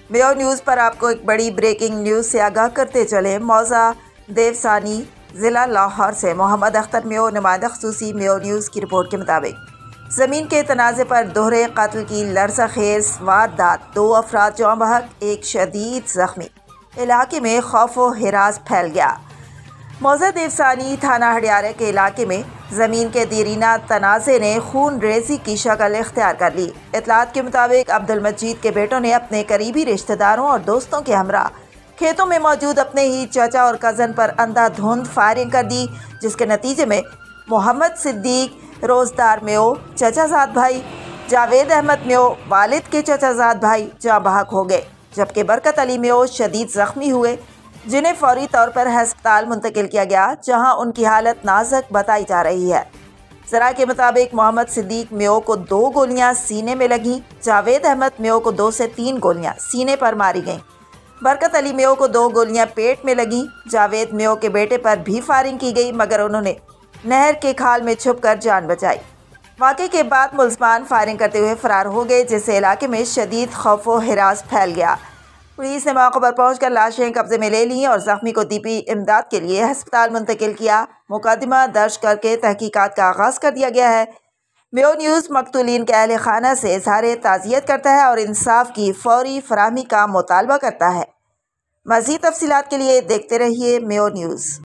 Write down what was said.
Mayo news पर आपको एक बड़ी ब्रेकिंग न्यूज़ से आगाह करते चले। मौजा देवसानी ज़िला लाहौर से मोहम्मद अख्तर मेयो नुमाइंदा ख़ुसूसी मेयो न्यूज़ की रिपोर्ट के मुताबिक ज़मीन के तनाज़े पर दोहरे कत्ल की लरज़ाखेज़ वारदात, 2 अफराद जौं बहक, 1 शदीद ज़ख्मी। इलाके में खौफ व हिरास फैल गया। मौजा देवसानी थाना हडियारा के इलाके में ज़मीन के दीरीना तनाज़े ने खून रेजी की शक्ल इख्तियार कर ली। इतलात के मुताबिक अब्दुल मजीद के बेटों ने अपने करीबी रिश्तेदारों और दोस्तों के हमरा खेतों में मौजूद अपने ही चाचा और कज़न पर अंधाधुंध फायरिंग कर दी, जिसके नतीजे में मोहम्मद सिद्दीक रोज़दार मेयो चचाजाद भाई, जावेद अहमद मेयो वालिद के चचाजाद भाई जाँ बहक हो गए, जबकि बरकत अली मेयो शदीद ज़ख्मी हुए, जिन्हें फौरी तौर पर अस्पताल मुंतकिल किया गया, जहां उनकी हालत नाजुक बताई जा रही है। ज़रा के मुताबिक मोहम्मद सिद्दीक मेयो को 2 गोलियां सीने में लगीं, जावेद अहमद मेयो को 2 से 3 गोलियां सीने पर मारी गईं, बरकत अली मेयो को 2 गोलियां पेट में लगीं। जावेद मेयो के बेटे पर भी फायरिंग की गई, मगर उन्होंने नहर के खाल में छुपकर जान बचाई। वाक़े के बाद मुल्ज़मान फायरिंग करते हुए फरार हो गए, जिससे इलाके में शदीद खौफ व हिरास फैल गया। पुलिस ने मौके पर पहुंचकर लाशें कब्जे में ले लीं और जख्मी को तिब्बी इमदाद के लिए अस्पताल मुंतकिल किया। मुकदमा दर्ज करके तहकीकात का आगाज़ कर दिया गया है। मेयो न्यूज़ मकतूलीन के अहले खाना से इज़हार ताज़ियत करता है और इंसाफ की फौरी फराहमी का मुतालबा करता है। मज़ीद तफ़सीलात के लिए देखते रहिए मेयो न्यूज़।